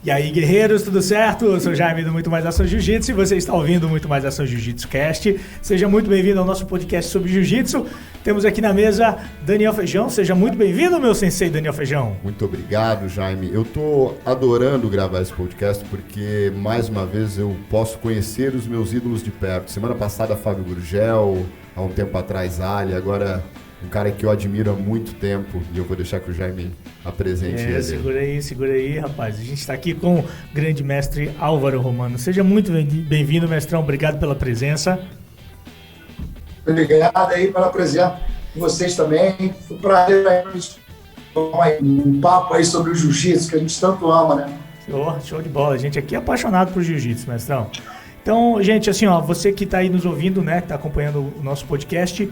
E aí, guerreiros, tudo certo? Eu sou o Jaime do Muito Mais Ação Jiu-Jitsu e você está ouvindo o Muito Mais Ação Jiu-Jitsu Cast. Seja muito bem-vindo ao nosso podcast sobre Jiu-Jitsu. Temos aqui na mesa Daniel Feijão. Seja muito bem-vindo, meu sensei Daniel Feijão. Muito obrigado, Jaime. Eu tô adorando gravar esse podcast porque, mais uma vez, eu posso conhecer os meus ídolos de perto. Semana passada, Fábio Gurgel, há um tempo atrás, Ali, agora um cara que eu admiro há muito tempo e eu vou deixar que o Jaime apresente ele. Segura aí, rapaz. A gente está aqui com o grande mestre Álvaro Romano. Seja muito bem-vindo, mestrão. Obrigado pela presença. Obrigado aí pela presença de vocês também. Foi um prazer um papo aí sobre o jiu-jitsu, que a gente tanto ama, né? Show de bola. A gente aqui é apaixonado por jiu-jitsu, mestrão. Então, gente, assim, ó, você que está aí nos ouvindo, né, que está acompanhando o nosso podcast,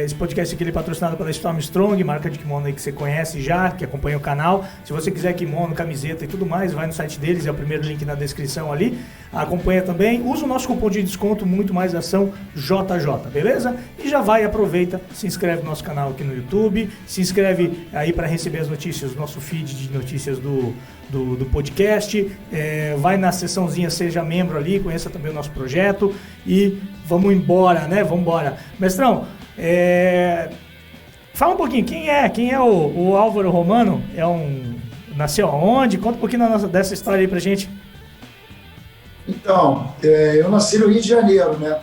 esse podcast aqui ele é patrocinado pela Storm Strong, marca de kimono aí que você conhece já, que acompanha o canal. Se você quiser kimono, camiseta e tudo mais, vai no site deles, é o primeiro link na descrição ali. Acompanha também, usa o nosso cupom de desconto Muito Mais Ação JJ, beleza? E já vai, aproveita, se inscreve no nosso canal aqui no YouTube, se inscreve aí para receber as notícias, o nosso feed de notícias do podcast, vai na seçãozinha Seja Membro ali, conheça também o nosso projeto e vamos embora, né? Vamos embora. Mestrão, fala um pouquinho, quem é o Álvaro Romano? Nasceu aonde? Conta um pouquinho dessa história aí pra gente. Então, eu nasci no Rio de Janeiro, né?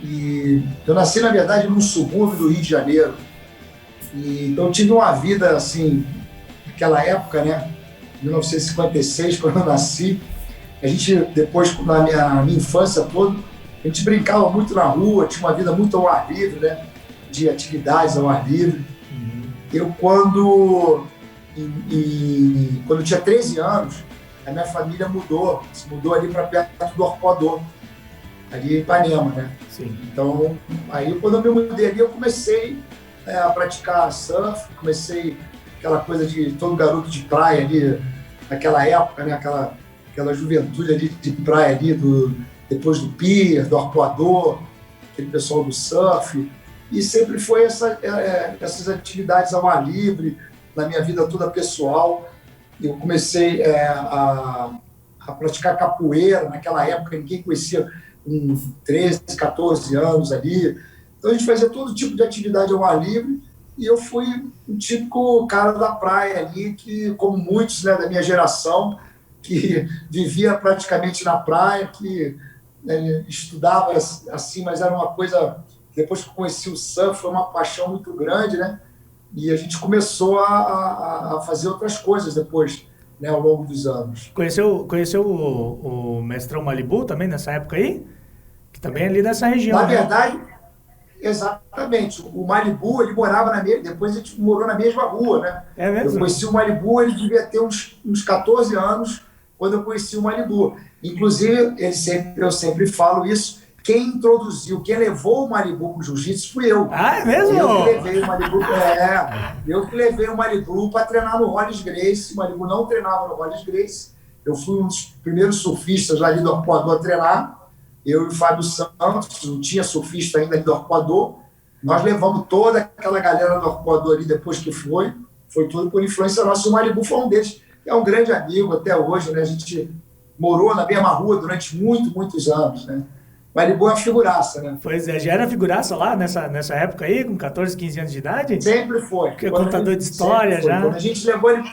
E eu nasci, na verdade, num subúrbio do Rio de Janeiro. Então eu tive uma vida, assim, naquela época, né? 1956, quando eu nasci, a gente, depois, na minha infância toda, a gente brincava muito na rua, tinha uma vida muito ao ar livre, né? De atividades ao ar livre. Eu, quando eu tinha 13 anos, a minha família se mudou ali para perto do Arpoador, ali em Ipanema, né? Sim. Então, aí quando eu me mudei ali, eu comecei a praticar surf, comecei aquela coisa de todo garoto de praia ali, naquela época, né? Aquela juventude ali de praia ali, depois do pier, do Arpoador, aquele pessoal do surf, e sempre foi essas atividades ao ar livre, na minha vida toda pessoal. Eu comecei a praticar capoeira, naquela época ninguém conhecia, com 13, 14 anos ali, então a gente fazia todo tipo de atividade ao ar livre. E eu fui um típico cara da praia ali, que, como muitos, né, da minha geração, que vivia praticamente na praia, que estudava assim, mas era uma coisa... Depois que eu conheci o surf, foi uma paixão muito grande, né? E a gente começou a fazer outras coisas depois, né, ao longo dos anos. Conheceu o mestrão Malibu também nessa época aí? Que também é ali nessa região, na né? verdade... Exatamente. O Malibu, ele morava depois a gente morou na mesma rua, né? É mesmo? Eu conheci o Malibu, ele devia ter uns 14 anos quando eu conheci o Malibu. Inclusive, eu sempre falo isso, quem levou o Malibu para o jiu-jitsu fui eu. Ah, é mesmo? Eu que levei o Malibu para treinar no Hollis Gracie. O Malibu não treinava no Hollis Gracie. Eu fui um dos primeiros surfistas ali do Arpoador a treinar. Eu e o Fábio Santos, não tinha surfista ainda do Arpoador. Nós levamos toda aquela galera do Arpoador ali depois que foi tudo por influência nossa. O Malibu foi um deles. É um grande amigo até hoje, né? A gente morou na mesma rua durante muitos anos, né? Malibu é uma figuraça, né? Pois é, já era figuraça lá nessa época aí, com 14, 15 anos de idade? Sempre foi. Que é contador de história já. Quando a gente levou ele...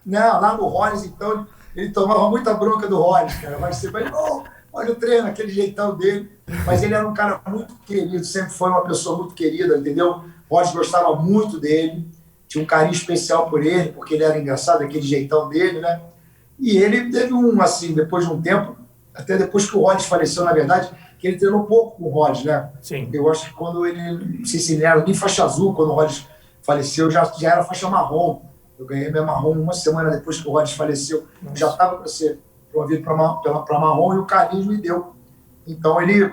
Não, lá no Hollis, então, ele tomava muita bronca do Hollis, cara. Mas você vai... Olha o treino, aquele jeitão dele. Mas ele era um cara muito querido, sempre foi uma pessoa muito querida, entendeu? O Hollis gostava muito dele, tinha um carinho especial por ele, porque ele era engraçado, aquele jeitão dele, né? E ele teve depois de um tempo, até depois que o Hollis faleceu, na verdade, que ele treinou pouco com o Hollis, né? Sim. Eu acho que quando ele, não sei se ele era nem faixa azul, quando o Hollis faleceu, já era faixa marrom. Eu ganhei minha marrom uma semana depois que o Hollis faleceu. Nossa. Já estava para ser promovido para marrom e o Carlinhos me deu. Então ele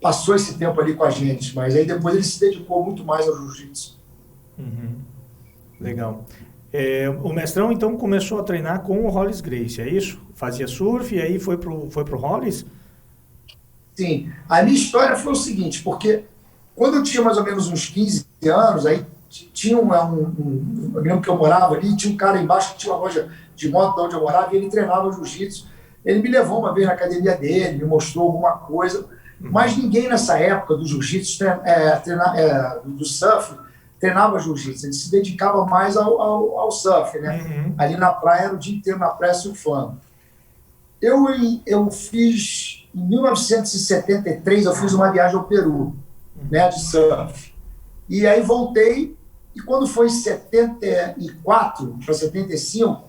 passou esse tempo ali com a gente, mas aí depois ele se dedicou muito mais ao jiu-jitsu. Uhum. Legal. O mestrão então começou a treinar com o Hollis Gracie, é isso? Fazia surf e aí foi pro Hollis? Sim. A minha história foi o seguinte, porque quando eu tinha mais ou menos uns 15 anos, aí tinha eu lembro que eu morava ali, tinha um cara embaixo que tinha uma loja de moto de onde eu morava e ele treinava jiu-jitsu. Ele me levou uma vez na academia dele, me mostrou alguma coisa, mas ninguém nessa época do jiu-jitsu, do surf, treinava jiu-jitsu. Ele se dedicava mais ao surf, né? Ali na praia, era o dia inteiro na praia surfando. Eu fiz, em 1973, eu fiz uma viagem ao Peru, né, de surf. E aí voltei, e quando foi em 74 para 75,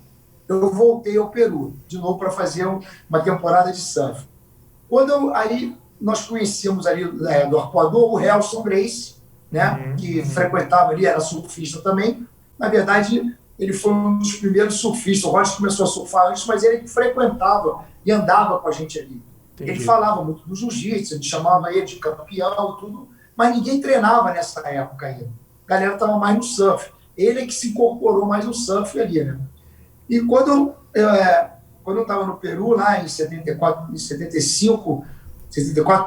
eu voltei ao Peru, de novo para fazer uma temporada de surf. Aí nós conhecíamos ali do arpoador o Helson Gracie, né, que frequentava ali, era surfista também. Na verdade, ele foi um dos primeiros surfistas. O Roger começou a surfar antes, mas ele frequentava e andava com a gente ali. Entendi. Ele falava muito do jiu-jitsu, a gente chamava ele de campeão e tudo, mas ninguém treinava nessa época ainda. A galera estava mais no surf. Ele é que se incorporou mais no surf ali, né? E quando eu estava no Peru, lá em 74 para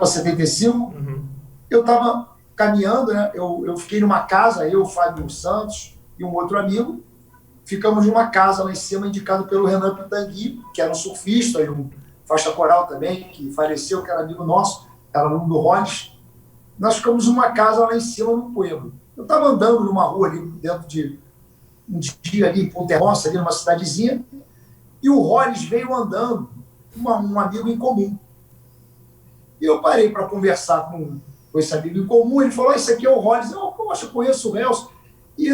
75, eu estava caminhando, né? Eu fiquei numa casa, eu, o Fábio Santos e um outro amigo, ficamos numa casa lá em cima, indicado pelo Renan Pitangui, que era um surfista, e um faixa coral também, que faleceu, que era amigo nosso, era aluno do Rollins. Nós ficamos numa casa lá em cima, no Pueblo. Eu estava andando numa rua ali, dentro de um dia ali em Ponta Grossa, ali numa cidadezinha, e o Rollins veio andando, um amigo em comum. E eu parei para conversar com esse amigo em comum, ele falou, esse aqui é o Rollins. Eu conheço o Helson. E,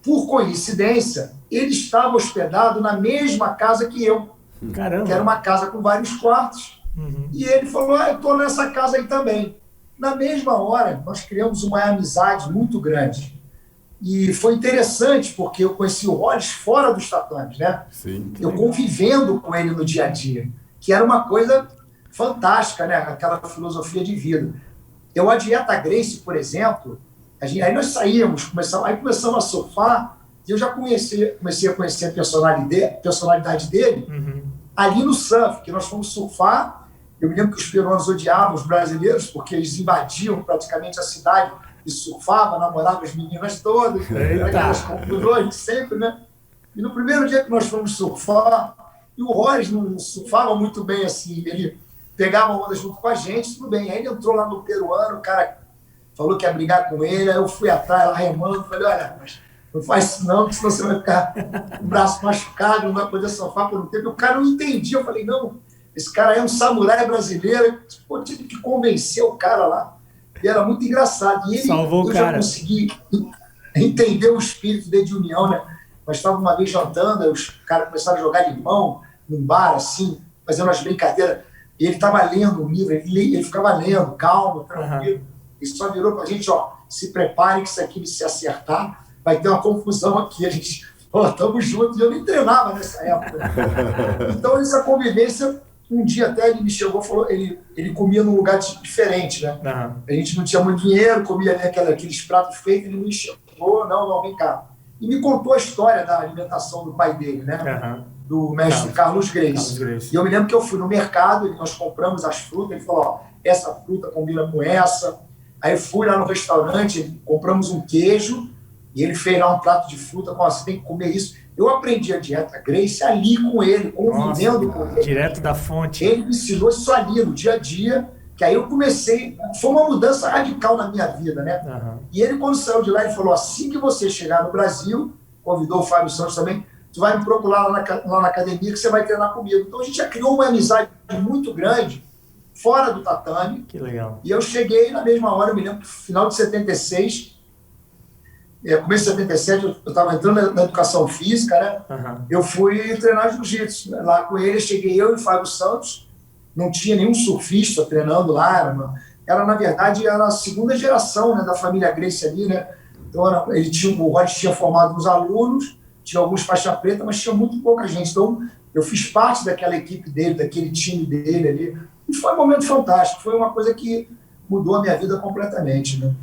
por coincidência, ele estava hospedado na mesma casa que eu. Caramba. Que era uma casa com vários quartos. E ele falou, eu estou nessa casa aí também. Na mesma hora, nós criamos uma amizade muito grande. E foi interessante, porque eu conheci o Rollins fora dos tatames, né? Sim. Eu convivendo com ele no dia a dia, que era uma coisa fantástica, né? Aquela filosofia de vida. A dieta Gracie, por exemplo, aí nós saímos, começamos a surfar, e eu já comecei a conhecer a personalidade dele ali no surf, que nós fomos surfar. Eu me lembro que os peruanos odiavam os brasileiros, porque eles invadiam praticamente a cidade e surfavam, namoravam as meninas todas, aquelas confusões sempre, né? E no primeiro dia que nós fomos surfar, e o Rollins não surfava muito bem assim, ele pegava a onda junto com a gente, tudo bem. Aí ele entrou lá no peruano, o cara falou que ia brigar com ele, aí eu fui atrás lá remando, falei, olha, mas não faz isso não, porque senão você vai ficar com o braço machucado, não vai poder surfar por um tempo. E o cara não entendia, eu falei, não, esse cara é um samurai brasileiro, pô, tive que convencer o cara lá. E era muito engraçado. E ele, salvou o cara. Já consegui entender o espírito dele de união, né? Nós estávamos uma vez jantando, aí os caras começaram a jogar limão num bar, assim, fazendo umas brincadeiras. E ele estava lendo um livro, ele ficava lendo, calmo, tranquilo. Ele só virou para a gente, ó, se prepare que isso aqui, se acertar, vai ter uma confusão aqui. A gente, ó, estamos juntos. E eu nem treinava nessa época. Então, essa convivência, um dia até ele me chegou e falou, ele comia num lugar diferente, né? A gente não tinha muito dinheiro, comia aqueles pratos feitos, ele me chegou, não, vem cá. E me contou a história da alimentação do pai dele, né? Do mestre Carlos Gracie. E eu me lembro que eu fui no mercado, nós compramos as frutas, ele falou, ó, essa fruta combina com essa. Aí eu fui lá no restaurante, compramos um queijo, e ele fez lá um prato de fruta, você tem que comer isso. Eu aprendi a dieta Gracie ali com ele, convivendo com ele. Direto da fonte. Ele me ensinou isso ali, no dia a dia, que aí eu comecei, foi uma mudança radical na minha vida, né? E ele, quando saiu de lá, ele falou, assim que você chegar no Brasil, convidou o Fábio Santos também, tu vai me procurar lá na academia que você vai treinar comigo. Então a gente já criou uma amizade muito grande, fora do tatame. Que legal. E eu cheguei na mesma hora, eu me lembro que no final de 76, começo de 77, eu estava entrando na educação física, né? Eu fui treinar jiu-jitsu. Lá com ele, cheguei eu e o Fábio Santos, não tinha nenhum surfista treinando lá, na verdade, era a segunda geração, né, da família Gracie ali, né? Então, o Rollins tinha formado uns alunos, tinha alguns faixa preta, mas tinha muito pouca gente. Então, eu fiz parte daquela equipe dele, daquele time dele ali. E foi um momento fantástico, foi uma coisa que mudou a minha vida completamente, né?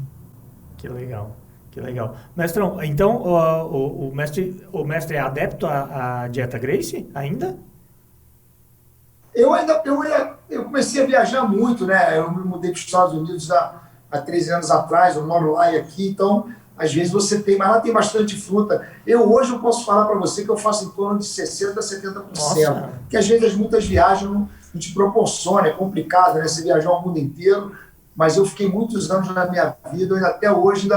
Que legal. Que legal. Mestrão, então o mestre é adepto à dieta Gracie ainda? Eu comecei a viajar muito, né? Eu me mudei para os Estados Unidos há 13 anos atrás, eu moro lá e aqui, então às vezes você tem, mas lá tem bastante fruta. Hoje eu posso falar para você que eu faço em torno de 60% a 70%. Nossa. Porque às vezes muitas viagens não te proporcionam, é complicado, né? Você viajar o mundo inteiro, mas eu fiquei muitos anos na minha vida, e até hoje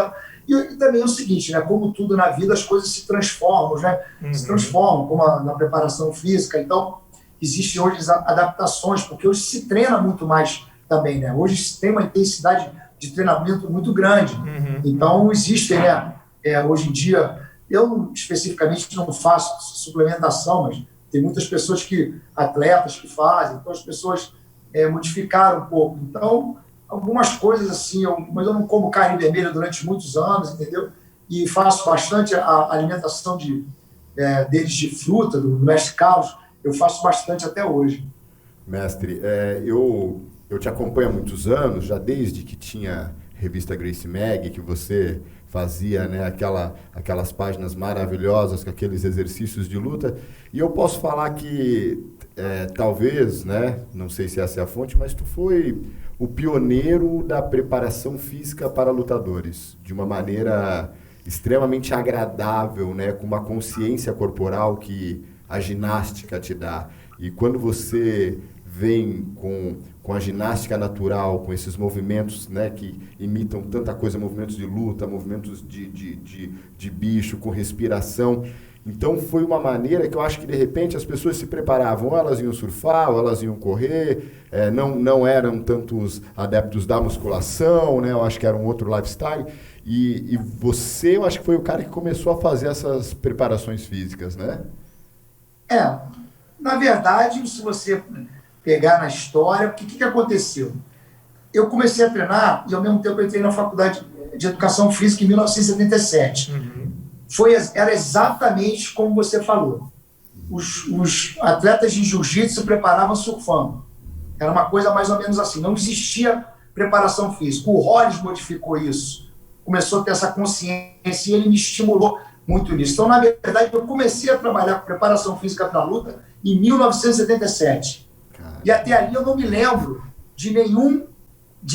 E também é o seguinte, né? Como tudo na vida, as coisas se transformam, né? Se transformam, como na preparação física. Então, existem hoje adaptações, porque hoje se treina muito mais também, né? Hoje se tem uma intensidade de treinamento muito grande. Então, existem, né? Hoje em dia, eu especificamente não faço suplementação, mas tem muitas pessoas atletas que fazem, então as pessoas modificaram um pouco. Então, algumas coisas assim, mas eu não como carne vermelha durante muitos anos, entendeu? E faço bastante a alimentação deles de fruta, do Mestre Carlos, eu faço bastante até hoje. Mestre, eu te acompanho há muitos anos, já desde que tinha revista Gracie Mag, que você fazia, né, aquelas páginas maravilhosas com aqueles exercícios de luta, e eu posso falar que talvez, né, não sei se essa é a fonte, mas tu foi o pioneiro da preparação física para lutadores, de uma maneira extremamente agradável, né, com uma consciência corporal que a ginástica te dá. E quando você vem com a ginástica natural, com esses movimentos, né, que imitam tanta coisa, movimentos de luta, movimentos de bicho, com respiração. Então foi uma maneira que eu acho que de repente as pessoas se preparavam, ou elas iam surfar, ou elas iam correr, não eram tantos adeptos da musculação, né, eu acho que era um outro lifestyle. E você, eu acho que foi o cara que começou a fazer essas preparações físicas, né? Na verdade, se você pegar na história, o que aconteceu? Eu comecei a treinar e, ao mesmo tempo, eu entrei na Faculdade de Educação Física em 1977. Era exatamente como você falou. Os atletas de jiu-jitsu se preparavam surfando. Era uma coisa mais ou menos assim. Não existia preparação física. O Rollins modificou isso. Começou a ter essa consciência e ele me estimulou muito nisso. Então, na verdade, eu comecei a trabalhar com preparação física para a luta em 1977. E até ali eu não me lembro de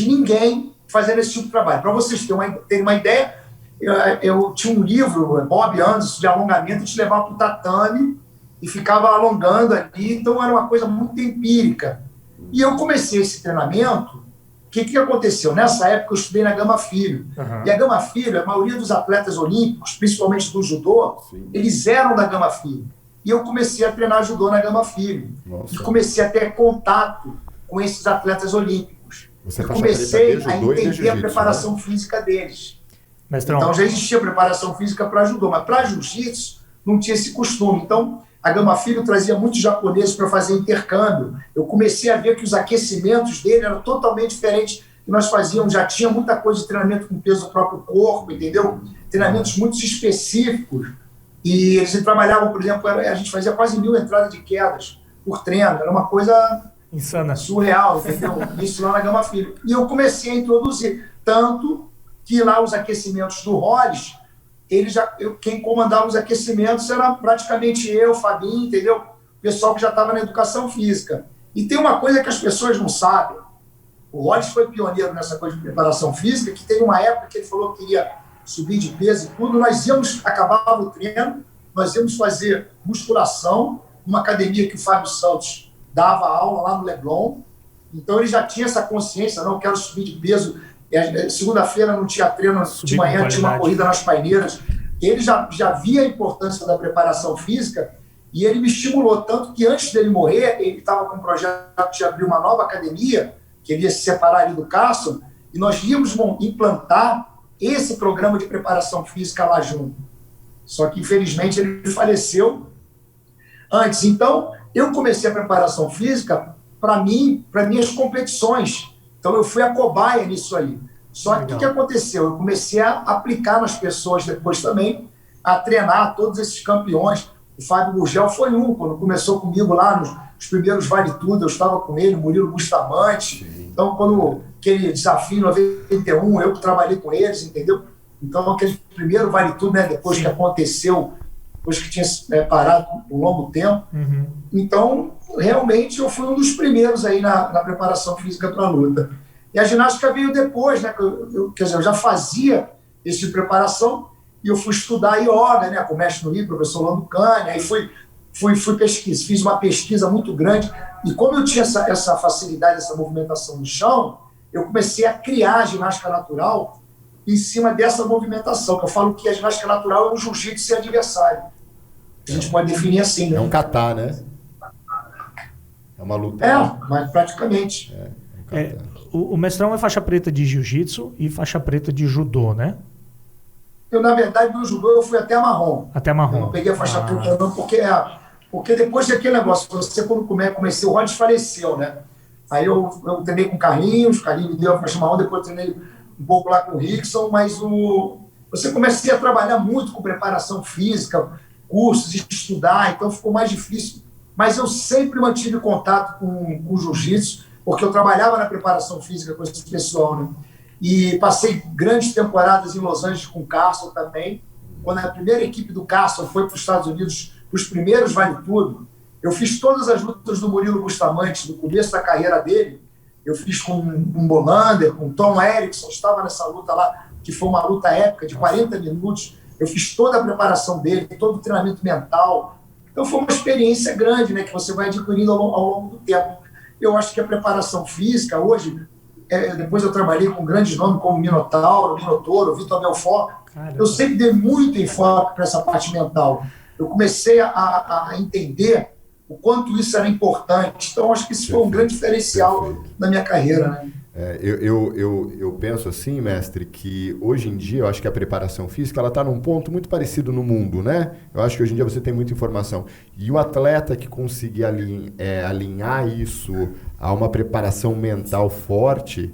ninguém fazendo esse tipo de trabalho. Para vocês terem uma ideia, eu tinha um livro, Bob Anderson, de alongamento, de levar para o tatame e ficava alongando ali. Então, era uma coisa muito empírica. E eu comecei esse treinamento. O que aconteceu? Nessa época, eu estudei na Gama Filho. E a Gama Filho, a maioria dos atletas olímpicos, principalmente do judô, eles eram da Gama Filho. E eu comecei a treinar judô na Gama Filho. E comecei a ter contato com esses atletas olímpicos. Você comecei a entender a preparação física deles. Mestrão. Então já existia preparação física para judô, mas para jiu-jitsu não tinha esse costume. Então a Gama Filho trazia muitos japoneses para fazer intercâmbio. Eu comecei a ver que os aquecimentos dele eram totalmente diferentes que nós fazíamos. Já tinha muita coisa de treinamento com peso do próprio corpo, entendeu? Treinamentos muito específicos. E eles trabalhavam, por exemplo, a gente fazia quase 1000 entradas de quedas por treino. Era uma coisa insana, surreal, entendeu? Isso lá na Gama Filho. E eu comecei a introduzir. Tanto que lá os aquecimentos do Rollins, quem comandava os aquecimentos era praticamente eu, Fabinho, entendeu? O pessoal que já estava na educação física. E tem uma coisa que as pessoas não sabem. O Rollins foi pioneiro nessa coisa de preparação física, que teve uma época que ele falou que queria subir de peso e tudo. Acabava o treino, nós íamos fazer musculação numa academia que o Fábio Santos dava aula lá no Leblon. Então ele já tinha essa consciência, não quero subir de peso. Segunda-feira não tinha treino, de manhã tinha uma corrida nas paineiras. Ele já via a importância da preparação física e ele me estimulou, tanto que antes dele morrer, ele estava com um projeto de abrir uma nova academia, que ele ia se separar ali do Carson, e nós íamos implantar esse programa de preparação física lá junto. Só que, infelizmente, ele faleceu antes. Então, eu comecei a preparação física para minhas competições. Então, eu fui a cobaia nisso aí. Só que o que aconteceu? Eu comecei a aplicar nas pessoas depois também, a treinar todos esses campeões. O Fábio Gurgel foi quando começou comigo lá nos primeiros Vale Tudo, eu estava com ele, Murilo Bustamante. Então, quando aquele desafio em 91, eu que trabalhei com eles, entendeu? Então, aquele primeiro Vale Tudo, né, depois que aconteceu, depois que tinha parado por um longo tempo. Então, realmente, eu fui um dos primeiros aí na preparação física para a luta. E a ginástica veio depois, né? Quer dizer, eu já fazia esse tipo de preparação, e eu fui estudar yoga, né, com o mestre no Rio, professor Lando Cane, aí fui pesquisa, fiz uma pesquisa muito grande, e como eu tinha essa facilidade, essa movimentação no chão, eu comecei a criar a ginástica natural em cima dessa movimentação, que eu falo que a ginástica natural é um jiu-jitsu sem adversário. A gente pode definir assim, né? É um kata, né? É uma luta. Mas praticamente. O mestrão é faixa preta de jiu-jitsu e faixa preta de judô, né? Eu, na verdade, no judô eu fui até marrom. Até marrom. Eu não peguei a faixa preta não, porque depois daquele negócio, você quando comecei, o Rhodes faleceu, né? Aí eu treinei com o Carlinhos me deu a faixa marrom, depois eu treinei um pouco lá com o Rickson, mas você comecei a trabalhar muito com preparação física, cursos, estudar, então ficou mais difícil. Mas eu sempre mantive contato com o jiu-jitsu, porque eu trabalhava na preparação física com esse pessoal, né? E passei grandes temporadas em Los Angeles com o Carson também. Quando a primeira equipe do Carson foi para os Estados Unidos, os primeiros Vale Tudo, eu fiz todas as lutas do Murilo Bustamante, no começo da carreira dele. Eu fiz com o Bolander, com o Tom Erickson, estava nessa luta lá, que foi uma luta épica de 40 minutos. Eu fiz toda a preparação dele, todo o treinamento mental. Então foi uma experiência grande, né, que você vai adquirindo ao longo do tempo. Eu acho que a preparação física, hoje, depois eu trabalhei com grandes nomes como Minotauro, Vitor Belfort. Caramba. Eu sempre dei muito enfoque para essa parte mental. Eu comecei a entender o quanto isso era importante. Então, acho que isso foi um grande diferencial na minha carreira, né? Eu penso assim, mestre, que hoje em dia eu acho que a preparação física ela está num ponto muito parecido no mundo, né? Eu acho que hoje em dia você tem muita informação. E o atleta que conseguir alinhar isso a uma preparação mental forte,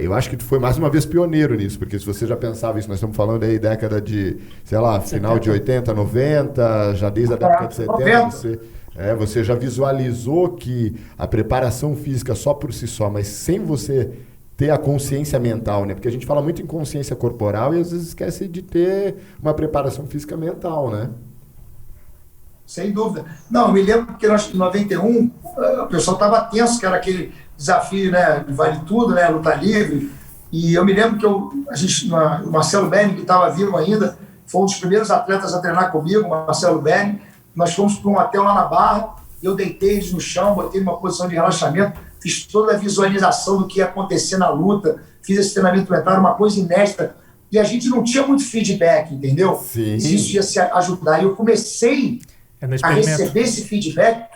eu acho que tu foi mais uma vez pioneiro nisso, porque se você já pensava isso, nós estamos falando aí década de, sei lá, final de 80, 90, já desde a década de 70, você já visualizou que a preparação física só por si só, mas sem você ter a consciência mental, né? Porque a gente fala muito em consciência corporal e às vezes esquece de ter uma preparação física mental, né? Sem dúvida. Não, eu me lembro que em 91 o pessoal estava tenso, que era aquele desafio, né, de Vale Tudo, né, luta livre. E eu me lembro que o Marcelo Benning, que estava vivo ainda, foi um dos primeiros atletas a treinar comigo, o Marcelo Benning. Nós fomos para um hotel lá na Barra, eu deitei eles no chão, botei numa posição de relaxamento, fiz toda a visualização do que ia acontecer na luta, fiz esse treinamento mental, uma coisa inédita, e a gente não tinha muito feedback, entendeu? Sim. Isso ia se ajudar. E eu comecei a receber esse feedback,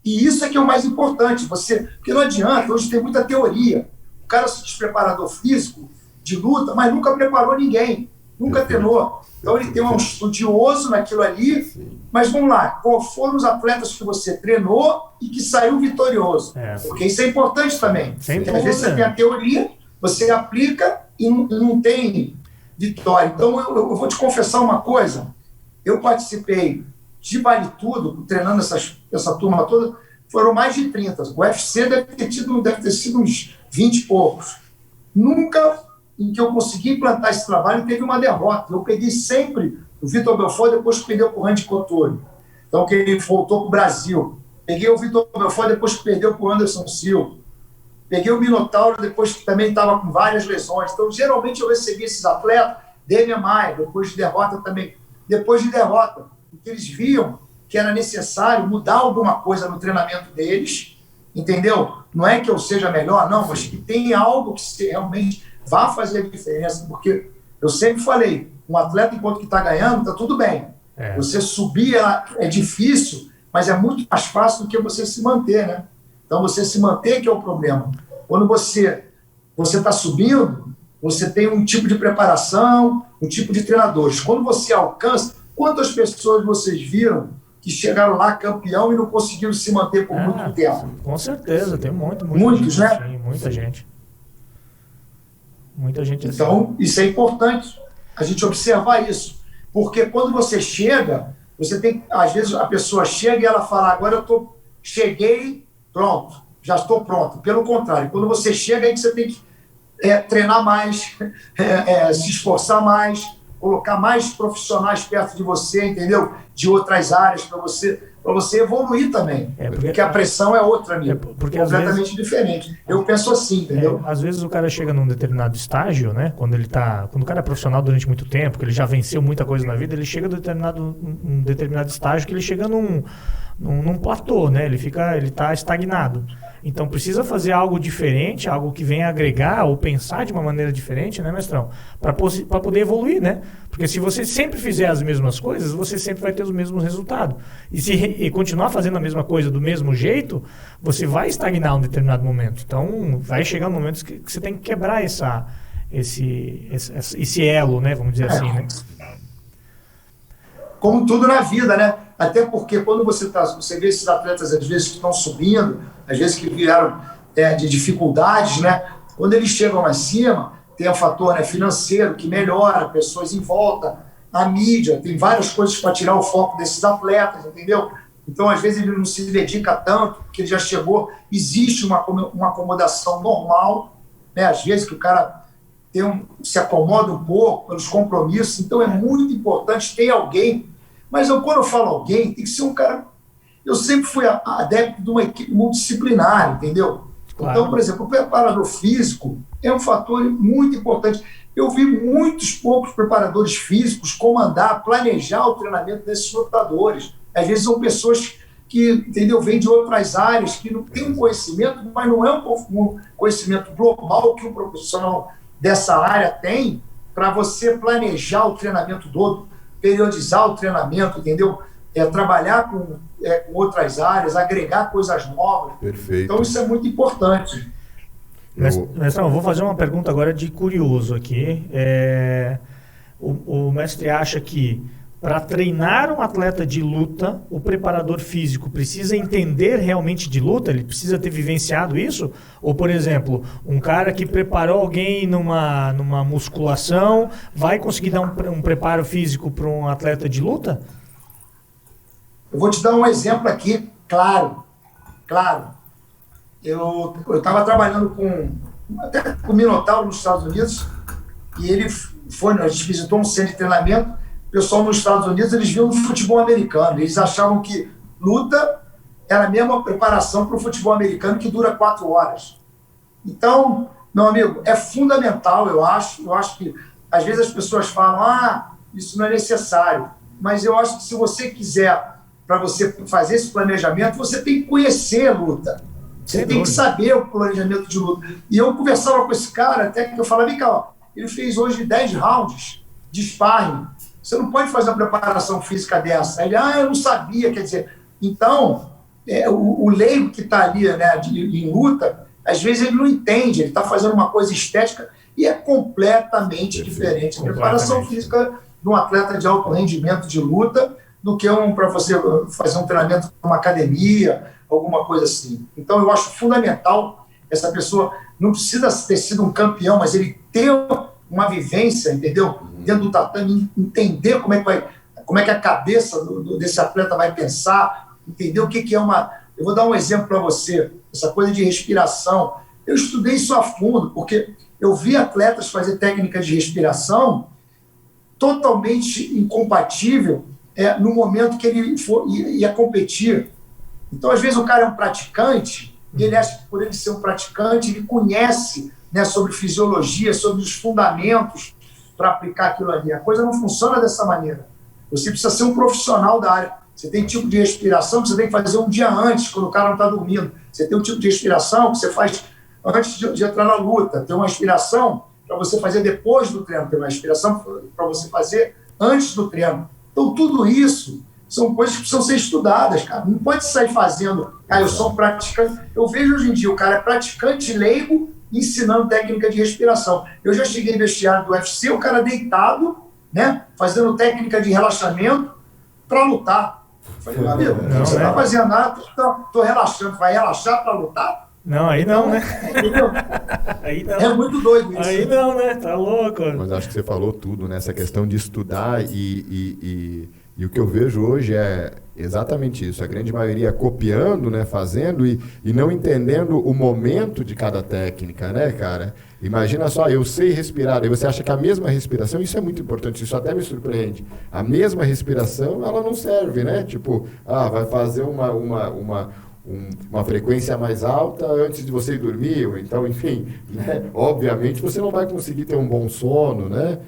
e isso é que é o mais importante, porque não adianta, hoje tem muita teoria, o cara se diz preparador físico de luta, mas nunca preparou ninguém, nunca treinou. Então ele tem um estudioso naquilo ali, sim. Mas vamos lá, quais foram os atletas que você treinou e que saiu vitorioso? Porque isso é importante também. Às vezes você tem a teoria, você aplica e não tem vitória. Então eu vou te confessar uma coisa, eu participei de Vale Tudo, treinando essa turma toda, foram mais de 30. O UFC deve ter sido uns 20 e poucos. Nunca em que eu consegui implantar esse trabalho teve uma derrota. Eu peguei sempre o Vitor Belfort, depois que perdeu para o Randy Couture. Então, que ele voltou para o Brasil. Peguei o Vitor Belfort, depois que perdeu para o Anderson Silva. Peguei o Minotauro, depois que também estava com várias lesões. Então, geralmente eu recebi esses atletas, Demian Maia, depois de derrota também. Depois de derrota, porque eles viam que era necessário mudar alguma coisa no treinamento deles, entendeu? Não é que eu seja melhor, não, mas que tem algo que realmente vá fazer a diferença, porque eu sempre falei, um atleta enquanto que está ganhando, está tudo bem. Você subir é difícil, mas é muito mais fácil do que você se manter, né? Então você se manter que é o problema. Quando você está subindo, você tem um tipo de preparação, um tipo de treinadores. Quando você alcança, quantas pessoas vocês viram que chegaram lá campeão e não conseguiram se manter por muito tempo? Com certeza, tem muitos, gente, né? Sim, muita gente. Muita gente assim. Então, isso é importante, a gente observar isso. Porque quando você chega, você tem, às vezes a pessoa chega e ela fala, agora cheguei, pronto, já estou pronto. Pelo contrário, quando você chega, aí que você tem que treinar mais, se esforçar mais, colocar mais profissionais perto de você, entendeu? De outras áreas, para você para você evoluir também. Porque a pressão é outra, amigo. Completamente diferente. Eu penso assim, entendeu? Às vezes o cara chega num determinado estágio, né? Quando o cara é profissional durante muito tempo, que ele já venceu muita coisa na vida, ele chega um determinado estágio que ele chega num platô, né? Ele tá estagnado. Então precisa fazer algo diferente, algo que venha agregar ou pensar de uma maneira diferente, né, mestrão? Para poder evoluir, né? Porque se você sempre fizer as mesmas coisas, você sempre vai ter os mesmos resultados. E continuar fazendo a mesma coisa do mesmo jeito, você vai estagnar em um determinado momento. Então vai chegar um momento que você tem que quebrar esse elo, né? Vamos dizer assim, né? Como tudo na vida, né? Até porque quando você vê esses atletas, às vezes, que estão subindo, às vezes que vieram de dificuldades, né? Quando eles chegam lá em cima, tem o fator, né, financeiro que melhora, pessoas em volta, a mídia, tem várias coisas para tirar o foco desses atletas, entendeu? Então, às vezes, ele não se dedica tanto, porque ele já chegou, existe uma acomodação normal, né? Às vezes que o cara se acomoda um pouco pelos compromissos, então é muito importante ter alguém. Mas quando eu falo alguém, tem que ser um cara... Eu sempre fui adepto de uma equipe multidisciplinar, entendeu? Claro. Então, por exemplo, o preparador físico é um fator muito importante. Eu vi poucos preparadores físicos comandar, planejar o treinamento desses lutadores. Às vezes são pessoas que, entendeu, vêm de outras áreas, que não têm um conhecimento, mas não é um conhecimento global que um profissional dessa área tem para você planejar o treinamento todo, periodizar o treinamento, entendeu? Trabalhar com outras áreas, agregar coisas novas. Perfeito. Então isso é muito importante. Mestrão, eu vou fazer uma pergunta agora de curioso aqui. O mestre acha que para treinar um atleta de luta, o preparador físico precisa entender realmente de luta? Ele precisa ter vivenciado isso? Ou, por exemplo, um cara que preparou alguém numa musculação vai conseguir dar um preparo físico para um atleta de luta? Eu vou te dar um exemplo aqui, claro. Eu estava trabalhando com o Minotauro nos Estados Unidos e a gente visitou um centro de treinamento. O pessoal nos Estados Unidos, eles viam do futebol americano. Eles achavam que luta era a mesma preparação para o futebol americano que dura 4 horas. Então, meu amigo, é fundamental, eu acho. Eu acho que, às vezes, as pessoas falam, isso não é necessário. Mas eu acho que se você quiser, para você fazer esse planejamento, você tem que conhecer a luta. Você tem que saber o planejamento de luta. E eu conversava com esse cara, até que eu falava, vem cá, ele fez hoje 10 rounds de sparring. Você não pode fazer uma preparação física dessa. Aí ele, eu não sabia, quer dizer... Então, o leigo que está ali, né, em luta, às vezes ele não entende, ele está fazendo uma coisa estética e é completamente diferente. A preparação física de um atleta de alto rendimento de luta do que para você fazer um treinamento numa academia, alguma coisa assim. Então, eu acho fundamental essa pessoa, não precisa ter sido um campeão, mas ele ter uma vivência, entendeu? Dentro do tatame, entender como é que a cabeça desse atleta vai pensar, entender o que é uma... Eu vou dar um exemplo para você, essa coisa de respiração. Eu estudei isso a fundo, porque eu vi atletas fazer técnicas de respiração totalmente incompatível no momento que ele ia competir. Então, às vezes, o cara é um praticante, e ele acha que por ele ser um praticante, ele conhece, né, sobre fisiologia, sobre os fundamentos para aplicar aquilo ali. A coisa não funciona dessa maneira. Você precisa ser um profissional da área. Você tem tipo de respiração que você tem que fazer um dia antes, quando o cara não está dormindo. Você tem um tipo de respiração que você faz antes de entrar na luta. Tem uma respiração para você fazer depois do treino. Tem uma respiração para você fazer antes do treino. Então, tudo isso são coisas que precisam ser estudadas, cara. Não pode sair fazendo, eu sou um praticante. Eu vejo hoje em dia, o cara é praticante leigo ensinando técnica de respiração. Eu já cheguei no vestiário do UFC, o cara deitado, né, fazendo técnica de relaxamento para lutar. Eu falei, meu amigo, você não está fazendo nada, estou relaxando. Vai relaxar para lutar? Não, aí não, né? Entendeu? Aí não. É muito doido isso. Aí não, né? Tá louco. Mas acho que você falou tudo, né? Essa questão de estudar e E o que eu vejo hoje é exatamente isso. A grande maioria copiando, né, fazendo e não entendendo o momento de cada técnica, né, cara? Imagina só, eu sei respirar, e você acha que a mesma respiração, isso é muito importante, isso até me surpreende. A mesma respiração, ela não serve, né? Tipo, vai fazer uma frequência mais alta antes de você ir dormir, ou então, enfim, né? Obviamente você não vai conseguir ter um bom sono, né?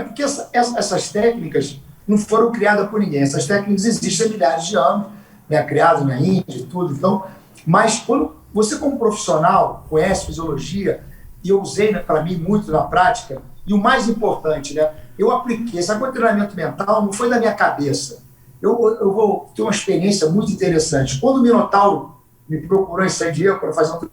Porque essas técnicas não foram criadas por ninguém. Essas técnicas existem há milhares de anos, né? Criadas na Índia e tudo. Então, mas quando você, como profissional, conhece fisiologia, e eu usei, né, para mim muito na prática, e o mais importante, né, eu apliquei. Esse treinamento mental não foi da minha cabeça. Eu vou ter uma experiência muito interessante. Quando o Minotauro me procurou em San Diego para fazer o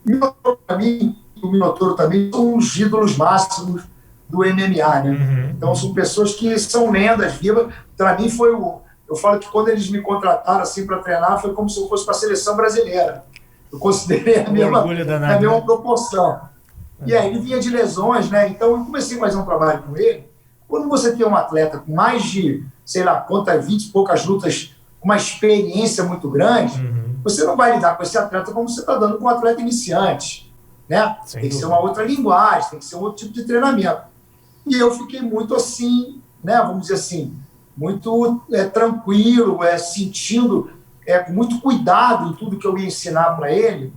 Minotauro, para mim, o Minotauro também são os ídolos máximos do MMA, né? Uhum. Então são pessoas que são lendas vivas. Para mim foi eu falo que quando eles me contrataram assim para treinar, foi como se eu fosse para a seleção brasileira. Eu considerei a mesma proporção. E aí ele vinha de lesões, né? Então eu comecei a fazer um trabalho com ele. Quando você tem um atleta com mais de, sei lá, 20 e poucas lutas, com uma experiência muito grande, você não vai lidar com esse atleta como você está dando com um atleta iniciante, né? Tem que ser uma outra linguagem, tem que ser um outro tipo de treinamento. E eu fiquei muito assim, né? Vamos dizer assim, muito tranquilo, sentindo, com muito cuidado em tudo que eu ia ensinar para ele,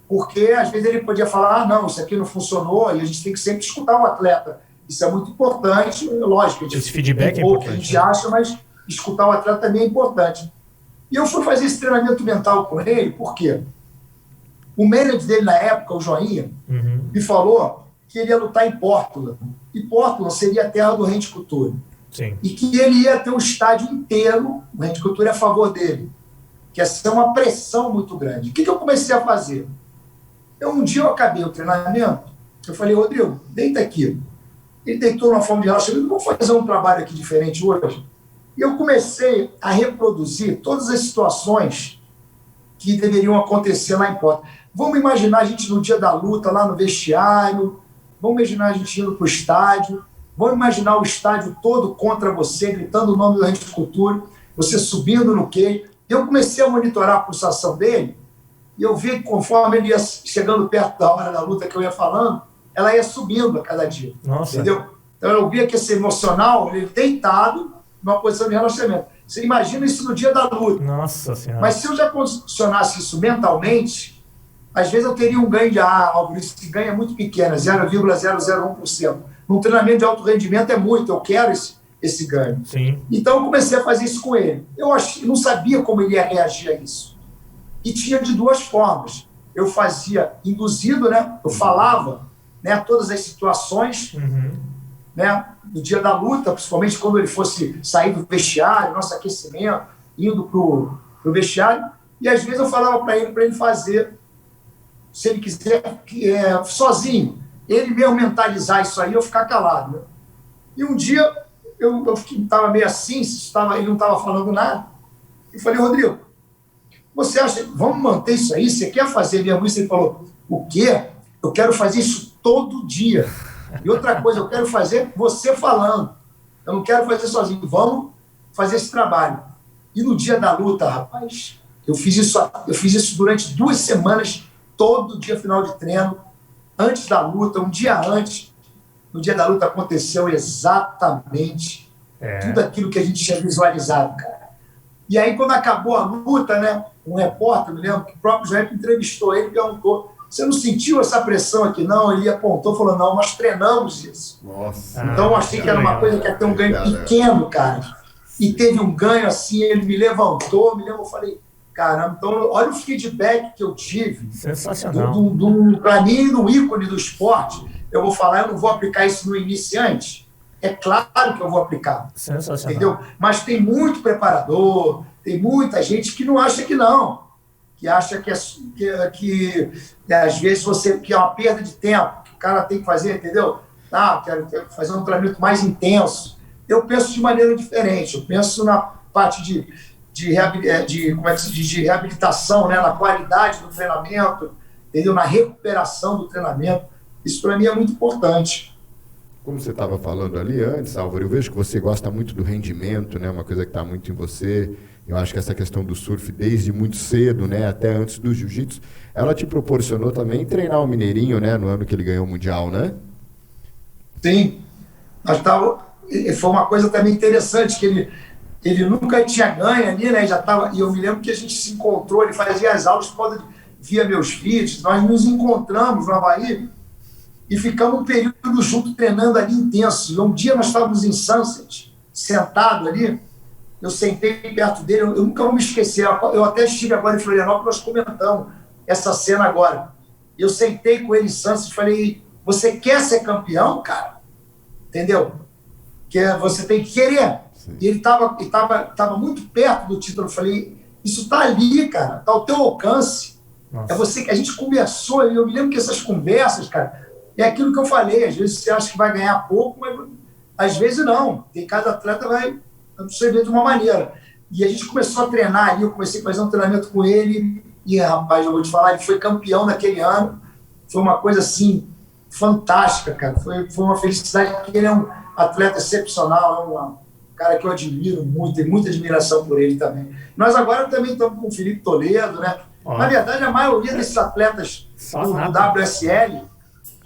porque às vezes ele podia falar, não, isso aqui não funcionou, e a gente tem que sempre escutar o atleta. Isso é muito importante, lógico. Esse feedback é importante. A gente acha, mas escutar o atleta também é importante. E eu fui fazer esse treinamento mental com ele, por quê? O manager dele na época, o Joinha, me falou que ele ia lutar em Portland. E Portland seria a terra do Randy Couture. Sim. E que ele ia ter um estádio inteiro, o Randy Couture é a favor dele, que ia ser uma pressão muito grande. O que eu comecei a fazer? Um dia eu acabei o treinamento, eu falei, Rodrigo, deita aqui. Ele deitou numa forma de relaxamento, vamos fazer um trabalho aqui diferente hoje. E eu comecei a reproduzir todas as situações que deveriam acontecer lá em Portland. Vamos imaginar a gente no dia da luta, lá no vestiário, vamos imaginar a gente indo para o estádio, vamos imaginar o estádio todo contra você, gritando o nome do Randy Couture, você subindo no queijo. Eu comecei a monitorar a pulsação dele, e eu vi que conforme ele ia chegando perto da hora da luta que eu ia falando, ela ia subindo a cada dia. Nossa. Entendeu? Então eu via que esse emocional, ele deitado, numa posição de relaxamento. Você imagina isso no dia da luta. Nossa Senhora. Mas se eu já condicionasse isso mentalmente, às vezes eu teria um ganho de Álvaro, esse ganho é muito pequeno, 0,001%. Num treinamento de alto rendimento é muito, eu quero esse ganho. Sim. Então eu comecei a fazer isso com ele. Eu não sabia como ele ia reagir a isso. E tinha de duas formas. Eu fazia induzido, né? Eu falava, né, todas as situações, né, no dia da luta, principalmente quando ele fosse sair do vestiário, nosso aquecimento, indo pro vestiário, e às vezes eu falava para ele fazer, se ele quiser, sozinho, ele mesmo mentalizar isso aí, eu ficar calado. Né? E um dia eu estava meio assim, ele não estava falando nada, eu falei, Rodrigo, você acha, vamos manter isso aí? Você quer fazer mesmo isso? Ele falou, o quê? Eu quero fazer isso todo dia. E outra coisa, eu quero fazer você falando. Eu não quero fazer sozinho. Vamos fazer esse trabalho. E no dia da luta, rapaz, eu fiz isso durante 2 semanas, todo dia final de treino, antes da luta, um dia antes. No dia da luta aconteceu exatamente tudo aquilo que a gente tinha visualizado, cara. E aí, quando acabou a luta, né, um repórter, me lembro, que o próprio Jair entrevistou ele e perguntou, você não sentiu essa pressão aqui, não? Ele apontou e falou, não, nós treinamos isso. Nossa. Então, eu achei que era uma coisa que ia ter um ganho pequeno, cara. E teve um ganho assim, ele me levantou, eu falei, caramba, então olha o feedback que eu tive. Sensacional. Para mim, no ícone do esporte, eu vou falar, eu não vou aplicar isso no iniciante. É claro que eu vou aplicar. Sensacional. Entendeu? Mas tem muito preparador, tem muita gente que não acha que não. Que acha que às vezes que é uma perda de tempo, que o cara tem que fazer, entendeu? Quero fazer um treinamento mais intenso. Eu penso de maneira diferente, eu penso na parte de reabilitação, né? Na qualidade do treinamento, entendeu? Na recuperação do treinamento. Isso para mim é muito importante. Como você estava falando ali antes, Álvaro, eu vejo que você gosta muito do rendimento, né? Uma coisa que está muito em você. Eu acho que essa questão do surf, desde muito cedo, né? Até antes do jiu-jitsu, ela te proporcionou também treinar o Mineirinho, né? No ano que ele ganhou o Mundial, né? Sim. Foi uma coisa também interessante, que ele nunca tinha ganho ali, né? Já tava, e eu me lembro que a gente se encontrou, ele fazia as aulas via meus vídeos, nós nos encontramos no Havaí e ficamos um período junto treinando ali intenso. E um dia nós estávamos em Sunset, sentado ali, eu sentei perto dele, eu nunca vou me esquecer, eu até estive agora em Florianópolis, nós comentamos essa cena agora. Eu sentei com ele em Sunset e falei, você quer ser campeão, cara? Entendeu? Que você tem que querer. Sim. E ele estava muito perto do título. Eu falei, isso está ali, cara, está ao teu alcance. Nossa. É você que a gente conversou, eu me lembro que essas conversas, cara, é aquilo que eu falei, às vezes você acha que vai ganhar pouco, mas às vezes não. Tem cada atleta vai absorver de uma maneira. E a gente começou a treinar ali, eu comecei a fazer um treinamento com ele, e rapaz, eu vou te falar, ele foi campeão naquele ano, foi uma coisa assim, fantástica, cara, foi uma felicidade, porque ele é um atleta excepcional, é um cara que eu admiro muito, tenho muita admiração por ele também. Nós agora também estamos com o Felipe Toledo, né? Na verdade, a maioria desses atletas do WSL,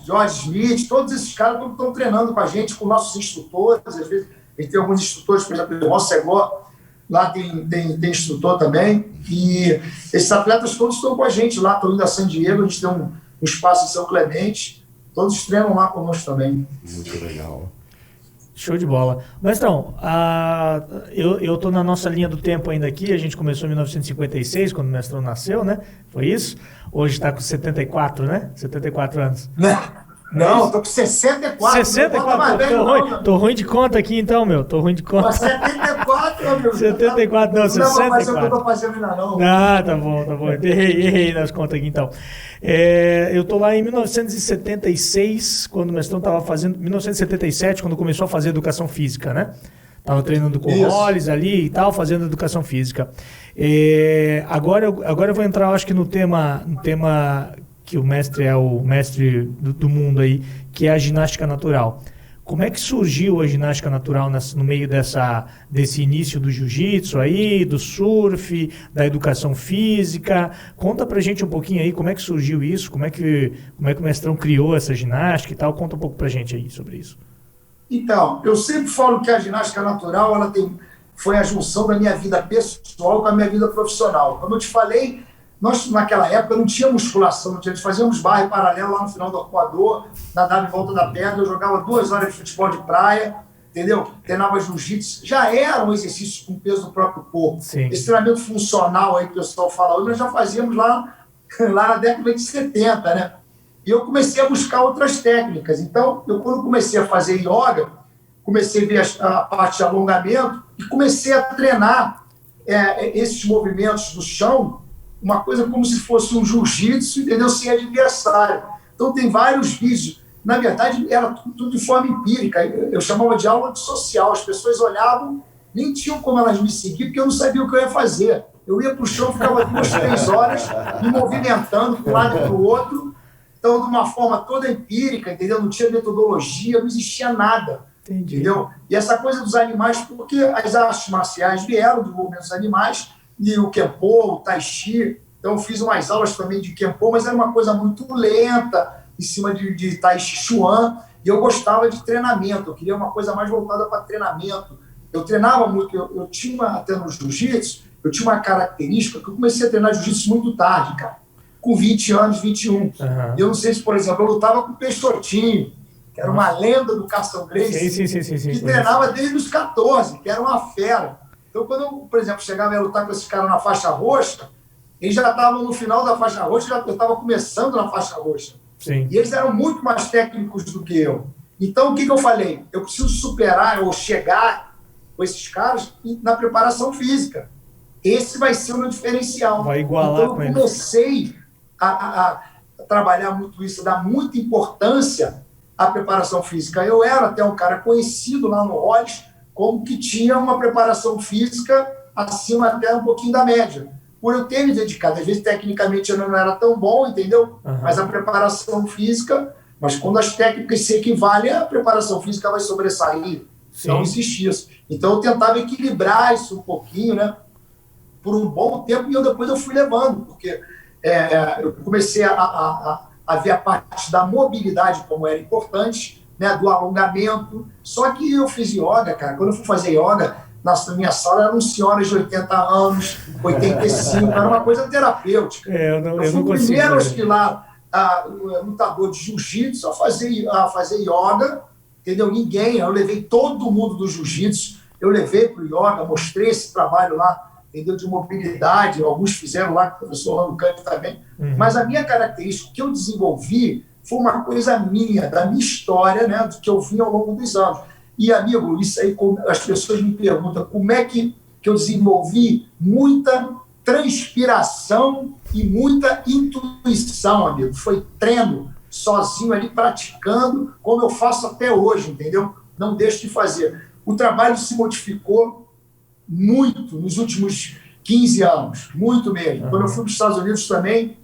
Jorge Smith, todos esses caras estão treinando com a gente, com nossos instrutores. Às vezes, a gente tem alguns instrutores, por exemplo, o Mossegó, lá tem instrutor também. E esses atletas todos estão com a gente lá, estão indo a San Diego, a gente tem um espaço em São Clemente, todos treinam lá conosco também. Muito legal. Show de bola. Mestrão, eu estou na nossa linha do tempo ainda aqui, a gente começou em 1956, quando o Mestrão nasceu, né? Foi isso? Hoje está com 74, né? 74 anos. Não, estou com 64. 64? Tô ruim de conta aqui então, meu. Tô ruim de conta. Mas 74, meu. 74, não, 64. Não, mas eu não estou fazendo ainda não. Ah, tá bom. Errei nas contas aqui então. Eu tô lá em 1976, quando o Mestrão estava fazendo... 1977, quando começou a fazer educação física, né? Tava treinando com o Hollis ali e tal, fazendo educação física. Agora eu vou entrar, acho que no tema que o mestre é o mestre do mundo aí, que é a ginástica natural. Como é que surgiu a ginástica natural no meio desse início do jiu-jitsu aí, do surf, da educação física? Conta pra gente um pouquinho aí como é que surgiu isso, como é que o Mestrão criou essa ginástica e tal. Conta um pouco pra gente aí sobre isso. Então, eu sempre falo que a ginástica natural foi a junção da minha vida pessoal com a minha vida profissional. Como eu te falei, nós naquela época não tinha musculação, nós fazíamos barra em paralelo lá no final do arcoador, nadava em volta da pedra, eu jogava 2 horas de futebol de praia, entendeu? Treinava jiu-jitsu, já era um exercício com peso do próprio corpo. Sim. Esse treinamento funcional aí que o pessoal fala hoje, nós já fazíamos lá na década de 70, né? E eu comecei a buscar outras técnicas. Então, quando comecei a fazer yoga, comecei a ver a parte de alongamento e comecei a treinar esses movimentos do chão, uma coisa como se fosse um jiu-jitsu, entendeu? Sem adversário. Então, tem vários vídeos. Na verdade, era tudo de forma empírica. Eu chamava de aula de social. As pessoas olhavam, nem tinham como elas me seguir, porque eu não sabia o que eu ia fazer. Eu ia para o chão, ficava 2, 3 horas me movimentando de um lado e para o outro. Então, de uma forma toda empírica, entendeu? Não tinha metodologia, não existia nada. Entendi. Entendeu? E essa coisa dos animais, porque as artes marciais vieram do movimento dos animais, e o Kempo, o Tai Chi. Então, eu fiz umas aulas também de Kempo, mas era uma coisa muito lenta, em cima de Tai Chi Chuan, e eu gostava de treinamento, eu queria uma coisa mais voltada para treinamento. Eu treinava muito, eu tinha, até no jiu-jitsu, eu tinha uma característica que eu comecei a treinar jiu-jitsu muito tarde, cara, com 20 anos, 21. Uhum. E eu não sei se, por exemplo, eu lutava com o Peixotinho, que era uma lenda do Carson Gracie, que treinava desde os 14, que era uma fera. Então, quando eu, por exemplo, chegava a lutar com esses caras na faixa roxa, eles já estavam no final da faixa roxa, eu estava começando na faixa roxa. Sim. E eles eram muito mais técnicos do que eu. Então, o que eu falei? Eu preciso superar ou chegar com esses caras na preparação física. Esse vai ser o meu diferencial. Vai igualar então, eu comecei a trabalhar muito isso, a dar muita importância à preparação física. Eu era até um cara conhecido lá no Hollis como que tinha uma preparação física acima até um pouquinho da média. Por eu ter me dedicado, às vezes tecnicamente eu não era tão bom, entendeu? Uhum. Mas a preparação física Mas quando as técnicas se equivalem, a preparação física vai sobressair. Sim. Não existe isso. Então eu tentava equilibrar isso um pouquinho, né? Por um bom tempo, e depois eu fui levando, porque eu comecei a ver a parte da mobilidade como era importante, né? Do alongamento. Só que eu fiz yoga, cara. Quando eu fui fazer yoga, na minha sala eram senhoras de 80 anos, 85, era uma coisa terapêutica. Eu fui não o consigo. primeiro, acho que lá, lutador de jiu-jitsu a fazer yoga, entendeu? Ninguém, eu levei todo mundo do jiu-jitsu, eu levei para o yoga, mostrei esse trabalho lá, entendeu? De mobilidade, alguns fizeram lá, com o professor Orlando Canto também, mas a minha característica que eu desenvolvi foi uma coisa minha, da minha história, né? Do que eu vi ao longo dos anos. E, amigo, isso aí, as pessoas me perguntam como é que eu desenvolvi muita transpiração e muita intuição, amigo. Foi treino, sozinho ali, praticando, como eu faço até hoje, entendeu? Não deixo de fazer. O trabalho se modificou muito nos últimos 15 anos, muito mesmo. Quando eu fui para os Estados Unidos também,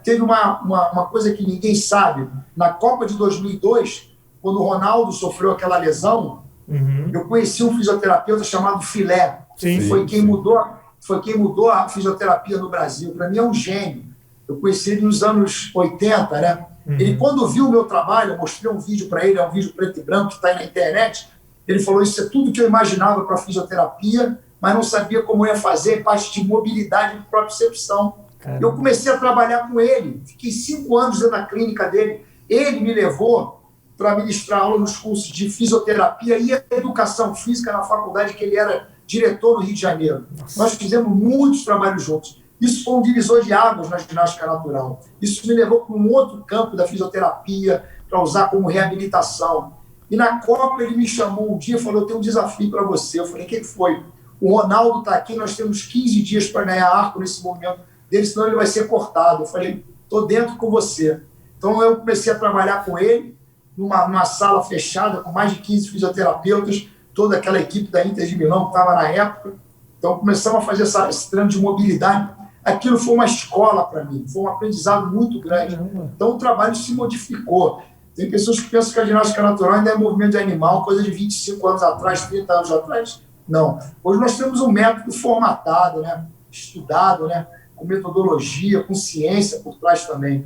teve uma coisa que ninguém sabe. Na Copa de 2002, quando o Ronaldo sofreu aquela lesão, eu conheci um fisioterapeuta chamado Filé. Sim, foi quem mudou a fisioterapia no Brasil. Para mim é um gênio. Eu conheci ele nos anos 80, né? Ele, quando viu o meu trabalho, eu mostrei um vídeo para ele, é um vídeo preto e branco que está aí na internet, ele falou, isso é tudo que eu imaginava para fisioterapia, mas não sabia como ia fazer, parte de mobilidade e propriocepção. Eu comecei a trabalhar com ele, fiquei 5 anos dentro da clínica dele. Ele me levou para ministrar aula nos cursos de fisioterapia e educação física na faculdade, que ele era diretor no Rio de Janeiro. Nós fizemos muitos trabalhos juntos. Isso foi um divisor de águas na ginástica natural. Isso me levou para um outro campo da fisioterapia, para usar como reabilitação. E na Copa ele me chamou um dia e falou, eu tenho um desafio para você. Eu falei, o que foi? O Ronaldo está aqui, nós temos 15 dias para ganhar arco nesse movimento dele, senão ele vai ser cortado. Eu falei, estou dentro com você. Então eu comecei a trabalhar com ele, numa sala fechada, com mais de 15 fisioterapeutas, toda aquela equipe da Inter de Milão que estava na época. Então começamos a fazer esse treino de mobilidade. Aquilo foi uma escola para mim, foi um aprendizado muito grande. Então o trabalho se modificou. Tem pessoas que pensam que a ginástica natural ainda é movimento de animal, coisa de 25 anos atrás, 30 anos atrás. Não. Hoje nós temos um método formatado, né? Estudado, né? Com metodologia, com ciência por trás também.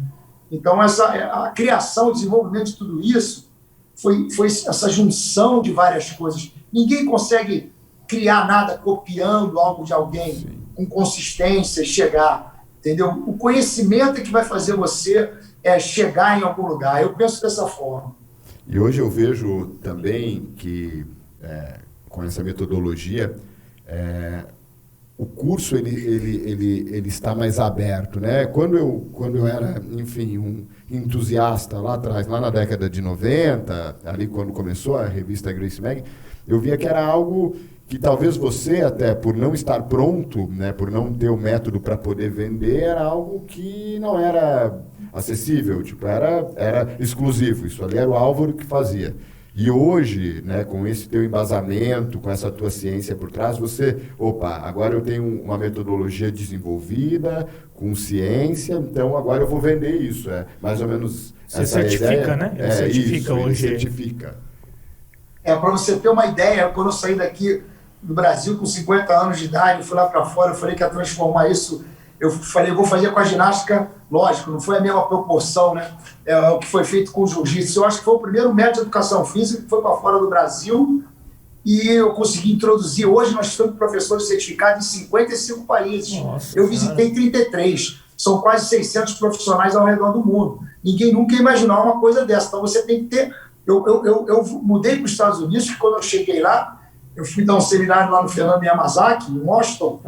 Então, a criação, o desenvolvimento de tudo isso foi essa junção de várias coisas. Ninguém consegue criar nada copiando algo de alguém com consistência e chegar, entendeu? O conhecimento é que vai fazer você chegar em algum lugar. Eu penso dessa forma. E hoje eu vejo também que, com essa metodologia, o curso ele está mais aberto, né? Quando eu era, enfim, um entusiasta lá atrás, lá na década de 90, ali quando começou a revista Gracie Mag, eu via que era algo que talvez você, até por não estar pronto, né, por não ter o método para poder vender, era algo que não era acessível, tipo, era exclusivo, isso ali era o Álvaro que fazia. E hoje, né, com esse teu embasamento, com essa tua ciência por trás, agora eu tenho uma metodologia desenvolvida, com ciência, então agora eu vou vender isso. Mais ou menos você essa certifica, ideia. Né? Certifica isso, hoje. Certifica. Para você ter uma ideia, quando eu saí daqui do Brasil com 50 anos de idade, fui lá para fora, eu falei que ia transformar isso. Eu falei, vou fazer com a ginástica, lógico, não foi a mesma proporção, né? O que foi feito com o jiu-jitsu. Eu acho que foi o primeiro método de educação física que foi para fora do Brasil e eu consegui introduzir. Hoje nós estamos professores certificados em 55 países. Nossa, eu visitei 33. São quase 600 profissionais ao redor do mundo. Ninguém nunca ia imaginar uma coisa dessa. Então você tem que ter... Eu mudei para os Estados Unidos, que quando eu cheguei lá, eu fui dar um seminário lá no Fernando Yamazaki, em Washington,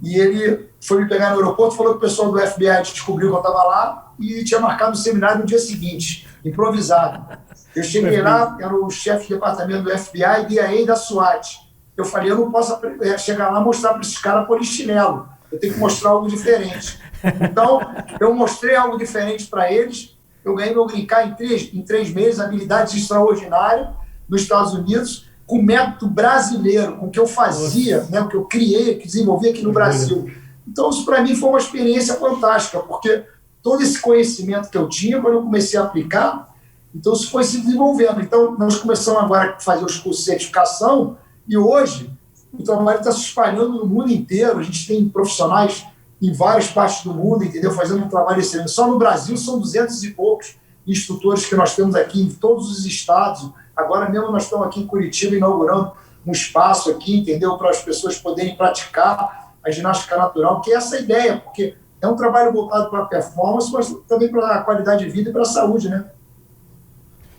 e ele foi me pegar no aeroporto, falou que o pessoal do FBI descobriu que eu estava lá e tinha marcado o seminário no dia seguinte, improvisado. Eu cheguei lá, era o chefe de departamento do FBI e DIA da SWAT. Eu falei, eu não posso chegar lá e mostrar para esses caras polichinelo, eu tenho que mostrar algo diferente. Então, eu mostrei algo diferente para eles, eu ganhei meu green card em 3 meses, habilidades extraordinárias nos Estados Unidos, com método brasileiro, com o que eu fazia, né, o que eu criei, que desenvolvi aqui no Brasil. Então, isso para mim foi uma experiência fantástica, porque todo esse conhecimento que eu tinha, quando eu comecei a aplicar, Então, isso foi se desenvolvendo. Então, nós começamos agora a fazer os cursos de certificação e hoje o trabalho está se espalhando no mundo inteiro. A gente tem profissionais em várias partes do mundo, entendeu? Fazendo um trabalho excelente. Só no Brasil são 200 e poucos instrutores que nós temos aqui em todos os estados. Agora mesmo nós estamos aqui em Curitiba inaugurando um espaço aqui, entendeu? Para as pessoas poderem praticar a ginástica natural, que é essa ideia, porque é um trabalho voltado para a performance, mas também para a qualidade de vida e para a saúde, né?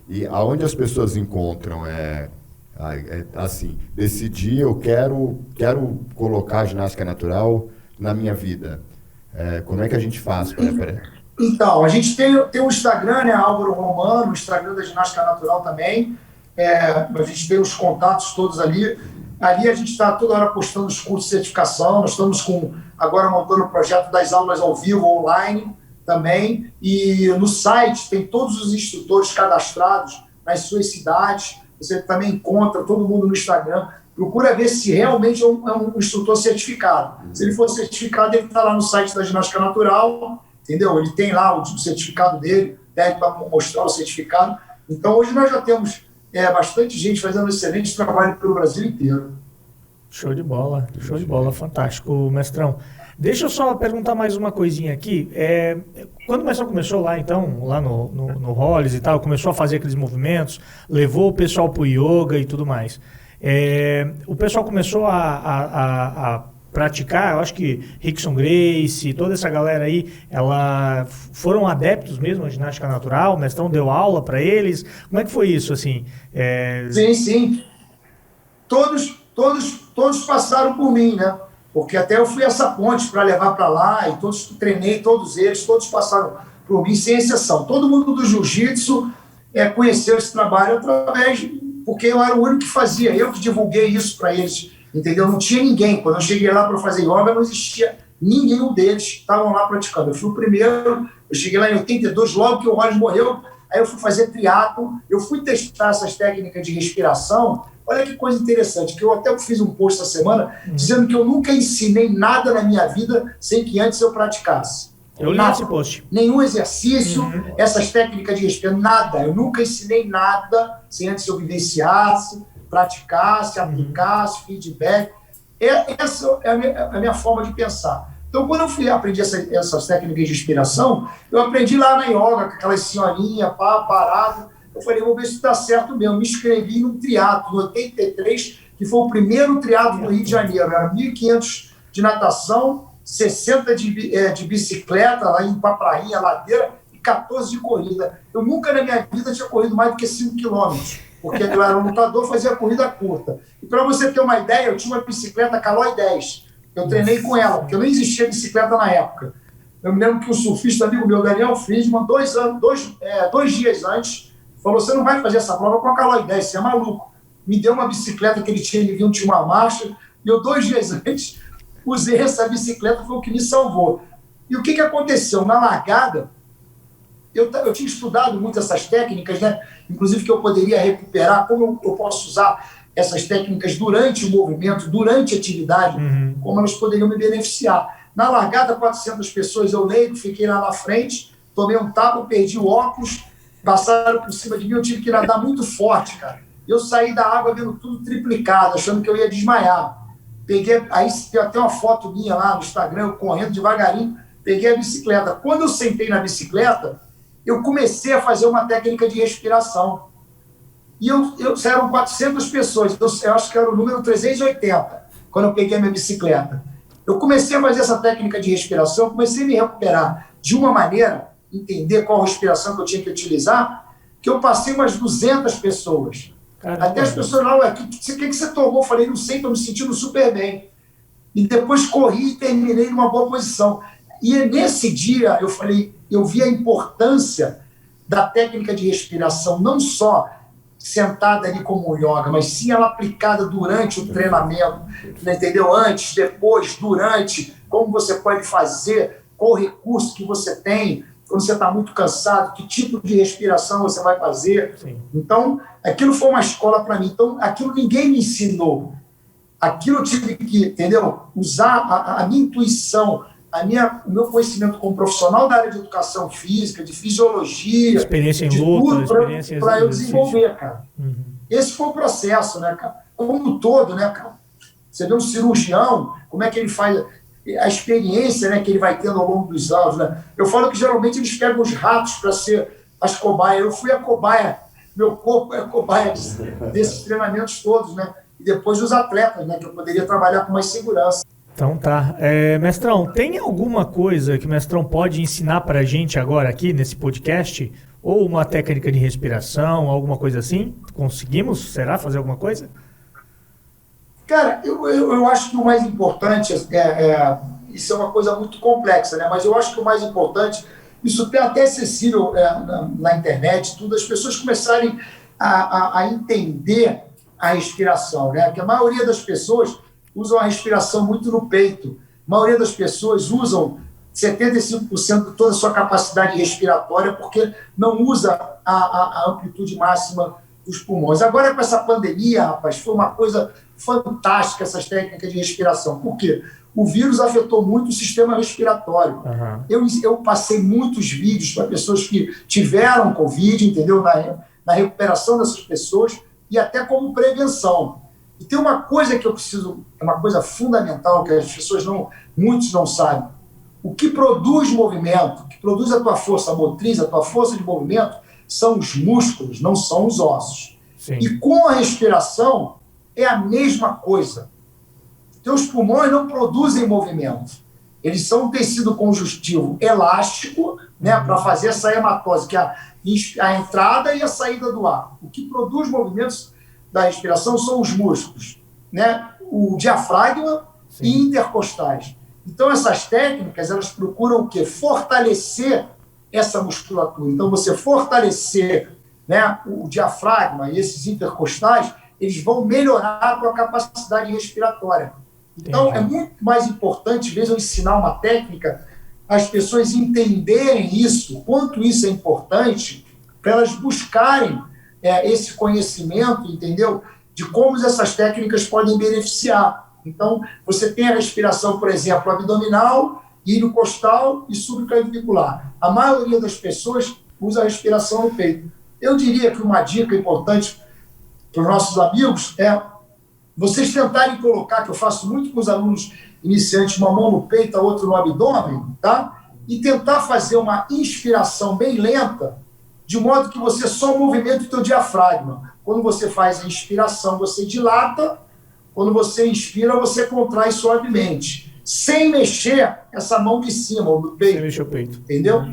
E aonde as pessoas encontram assim, decidir, eu quero colocar a ginástica natural na minha vida. Como é que a gente faz para... Então, a gente tem o Instagram, né, Álvaro Romano, o Instagram da ginástica natural também. A gente tem os contatos todos ali. Ali a gente está toda hora postando os cursos de certificação. Nós estamos agora montando o projeto das aulas ao vivo, online também. E no site tem todos os instrutores cadastrados nas suas cidades. Você também encontra todo mundo no Instagram. Procura ver se realmente é um instrutor certificado. Se ele for certificado, ele está lá no site da ginástica natural, entendeu? Ele tem lá o certificado dele, pede para mostrar o certificado. Então, hoje nós já temos bastante gente fazendo excelente trabalho pelo Brasil inteiro. Show de bola, fantástico, mestrão. Deixa eu só perguntar mais uma coisinha aqui. Quando o mestrão começou lá, então, lá no Hollis e tal, começou a fazer aqueles movimentos, levou o pessoal para o yoga e tudo mais. O pessoal começou a praticar, eu acho que Rickson Gracie, toda essa galera aí, foram adeptos mesmo à ginástica natural, o mestrão deu aula para eles. Como é que foi isso, assim? Sim. Todos passaram por mim, né? Porque até eu fui essa ponte para levar para lá e treinei todos eles, todos passaram por mim, sem exceção. Todo mundo do jiu-jitsu conheceu esse trabalho porque eu era o único que fazia, eu que divulguei isso para eles, entendeu? Não tinha ninguém. Quando eu cheguei lá para fazer yoga, não existia nenhum deles que estavam lá praticando. Eu fui o primeiro, eu cheguei lá em 82, logo que o Hollis morreu, aí eu fui fazer triatlo, eu fui testar essas técnicas de respiração. Olha que coisa interessante, que eu até fiz um post essa semana dizendo que eu nunca ensinei nada na minha vida sem que antes eu praticasse. Eu li esse post. Nenhum exercício, essas técnicas de respiração, nada. Eu nunca ensinei nada sem antes eu vivenciasse, praticasse, aplicasse, feedback. Essa é a minha forma de pensar. Então, quando eu aprendi essas técnicas de respiração, eu aprendi lá na yoga, com aquelas senhorinhas, parado. Eu falei, vou ver se dá certo mesmo. Me inscrevi num triatlo, no 83, que foi o primeiro triatlo do Rio de Janeiro. Era 1.500 de natação, 60 de bicicleta, lá indo para a prainha, ladeira, e 14 de corrida. Eu nunca na minha vida tinha corrido mais do que 5 quilômetros, porque eu era um lutador, fazia corrida curta. E para você ter uma ideia, eu tinha uma bicicleta Caloi 10. Eu treinei com ela, porque não existia bicicleta na época. Eu me lembro que o surfista amigo meu, Daniel Friedman, 2 dias antes, falou, você não vai fazer essa prova com a Caloi 10, você é maluco. Me deu uma bicicleta que ele tinha uma marcha, e eu 2 dias antes usei essa bicicleta, foi o que me salvou. E o que aconteceu? Na largada, eu tinha estudado muito essas técnicas, né? Inclusive que eu poderia recuperar, como eu posso usar essas técnicas durante o movimento, durante a atividade, como elas poderiam me beneficiar. Na largada, 400 pessoas, eu leigo, fiquei lá na frente, tomei um tapa, perdi o óculos, passaram por cima de mim, eu tive que nadar muito forte, cara. Eu saí da água vendo tudo triplicado, achando que eu ia desmaiar. Aí tem até uma foto minha lá no Instagram, eu correndo devagarinho, peguei a bicicleta. Quando eu sentei na bicicleta, eu comecei a fazer uma técnica de respiração. E eram 400 pessoas, eu acho que era o número 380, quando eu peguei a minha bicicleta. Eu comecei a fazer essa técnica de respiração, comecei a me recuperar de uma maneira, entender qual respiração que eu tinha que utilizar, que eu passei umas 200 pessoas. Caramba. Até as pessoas lá, o que você tomou? Eu falei, não sei, estou me sentindo super bem. E depois corri e terminei numa boa posição. E nesse dia, eu falei, eu vi a importância da técnica de respiração, não só sentada ali como yoga, mas sim ela aplicada durante o treinamento, entendeu? Antes, depois, durante, como você pode fazer, qual o recurso que você tem, quando você está muito cansado, que tipo de respiração você vai fazer. Sim. Então, aquilo foi uma escola para mim. Então, aquilo ninguém me ensinou. Aquilo eu tive que, entendeu? Usar a minha intuição, o meu conhecimento como profissional da área de educação física, de fisiologia, experiência em de luta, tudo para eu desenvolver, cara. Esse foi o processo, né, cara? Como um todo, né, cara? Você vê um cirurgião, como é que ele faz, a experiência, né, que ele vai tendo ao longo dos anos, né? Eu falo que geralmente eles pegam os ratos para ser as cobaias. Eu fui a cobaia, meu corpo é a cobaia desses treinamentos todos, né? E depois os atletas, né, que eu poderia trabalhar com mais segurança. Então tá. Mestrão, tem alguma coisa que o Mestrão pode ensinar pra gente agora aqui nesse podcast? Ou uma técnica de respiração, alguma coisa assim? Conseguimos, será, fazer alguma coisa? Cara, eu acho que o mais importante, isso é uma coisa muito complexa, né? Mas eu acho que o mais importante, isso tem até acessível na internet, tudo, as pessoas começarem a entender a respiração, né? Que a maioria das pessoas usam a respiração muito no peito. A maioria das pessoas usam 75% de toda a sua capacidade respiratória porque não usa a amplitude máxima dos pulmões. Agora, com essa pandemia, rapaz, foi uma coisa fantástica essas técnicas de respiração. Por quê? O vírus afetou muito o sistema respiratório. Eu passei muitos vídeos para pessoas que tiveram Covid, entendeu? Na recuperação dessas pessoas e até como prevenção. E tem uma coisa que eu preciso, é uma coisa fundamental que as pessoas muitos não sabem. O que produz movimento, o que produz a tua força motriz, a tua força de movimento, são os músculos, não são os ossos. Sim. E com a respiração é a mesma coisa. Teus pulmões não produzem movimento. Eles são um tecido conjuntivo elástico, né, para fazer essa hematose, que é a entrada e a saída do ar. O que produz movimentos da respiração são os músculos, né? O diafragma Sim. e intercostais. Então, essas técnicas, elas procuram o quê? Fortalecer essa musculatura. Então, você fortalecer, né, o diafragma e esses intercostais, eles vão melhorar a tua capacidade respiratória. Então, é muito mais importante, às vezes, eu ensinar uma técnica, as pessoas entenderem isso, o quanto isso é importante, para elas buscarem esse conhecimento, entendeu? De como essas técnicas podem beneficiar. Então, você tem a respiração, por exemplo, abdominal, ilho-costal e subclavicular. A maioria das pessoas usa a respiração no peito. Eu diria que uma dica importante para os nossos amigos é vocês tentarem colocar, que eu faço muito com os alunos iniciantes, uma mão no peito, a outra no abdômen, tá? E tentar fazer uma inspiração bem lenta, de modo que você só movimenta o teu diafragma. Quando você faz a inspiração, você dilata. Quando você inspira, você contrai suavemente. Sem mexer essa mão de cima, do peito. Sem mexer o peito. Entendeu?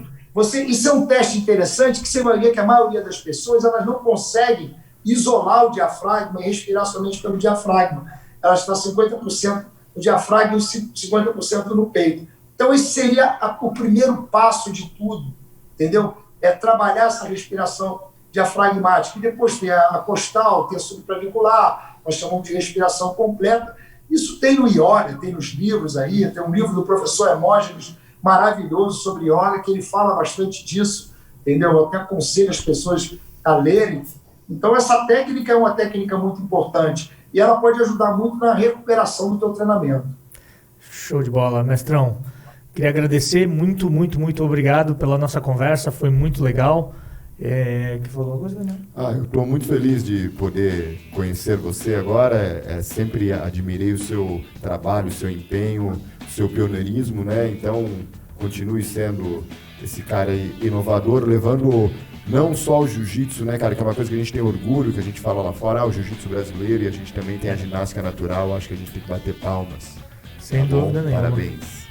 Isso é um teste interessante, que você vai ver que a maioria das pessoas, elas não conseguem isolar o diafragma e respirar somente pelo diafragma. Ela está 50% no diafragma e 50% no peito. Então, esse seria o primeiro passo de tudo, entendeu? É trabalhar essa respiração diafragmática. E depois tem a costal, tem a subclavicular, nós chamamos de respiração completa. Isso tem no yoga, tem nos livros aí, tem um livro do professor Hermógenes maravilhoso sobre yoga, que ele fala bastante disso, entendeu? Eu até aconselho as pessoas a lerem. Então, essa técnica é uma técnica muito importante e ela pode ajudar muito na recuperação do teu treinamento. Show de bola, mestrão. Queria agradecer muito, muito, muito obrigado pela nossa conversa, foi muito legal. Que falou alguma coisa, né? Eu estou muito feliz de poder conhecer você agora. Sempre admirei o seu trabalho, o seu empenho, o seu pioneirismo, né? Então, continue sendo esse cara inovador, levando não só o jiu-jitsu, né, cara, que é uma coisa que a gente tem orgulho, que a gente fala lá fora, o jiu-jitsu brasileiro, e a gente também tem a ginástica natural. Acho que a gente tem que bater palmas. Sem dúvida nenhuma. Parabéns.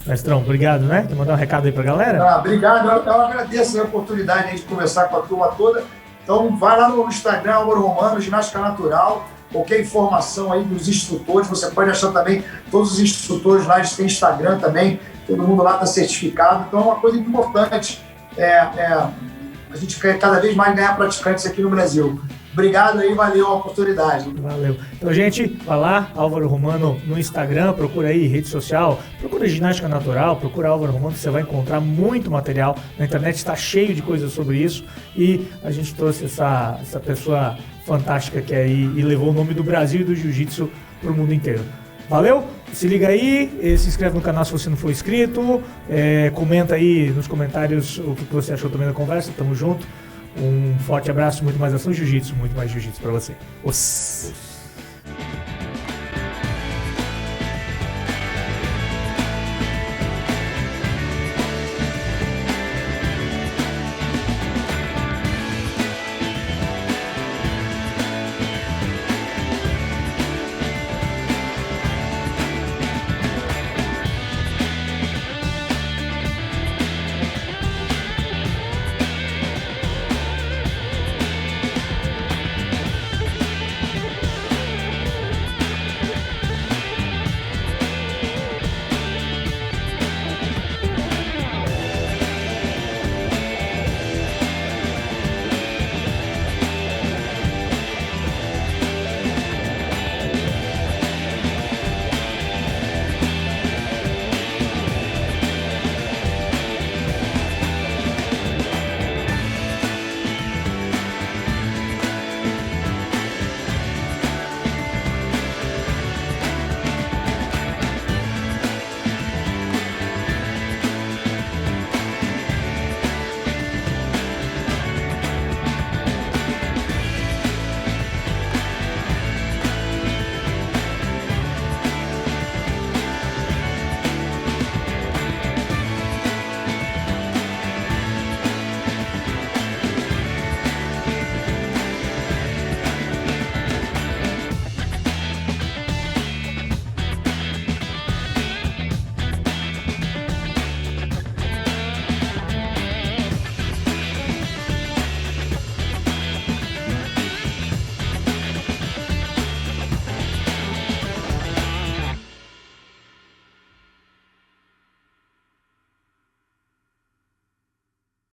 Mestrão, obrigado, né? Quer mandar um recado aí pra galera? Obrigado, eu agradeço a oportunidade aí de conversar com a turma toda. Então, vai lá no Instagram, Álvaro Romano, Ginástica Natural, qualquer informação aí dos instrutores, você pode achar também, todos os instrutores lá, eles têm Instagram também, todo mundo lá está certificado, então é uma coisa importante, a gente quer cada vez mais ganhar praticantes aqui no Brasil. Obrigado aí, valeu a oportunidade. Valeu. Então, gente, vai lá, Álvaro Romano no Instagram, procura aí rede social, procura Ginástica Natural, procura Álvaro Romano, você vai encontrar muito material. Na internet está cheio de coisas sobre isso e a gente trouxe essa pessoa fantástica que é aí e levou o nome do Brasil e do Jiu-Jitsu para o mundo inteiro. Valeu? Se liga aí, se inscreve no canal se você não for inscrito, comenta aí nos comentários o que você achou também da conversa, tamo junto. Um forte abraço, muito mais ação jiu-jitsu, muito mais jiu-jitsu pra você. Os.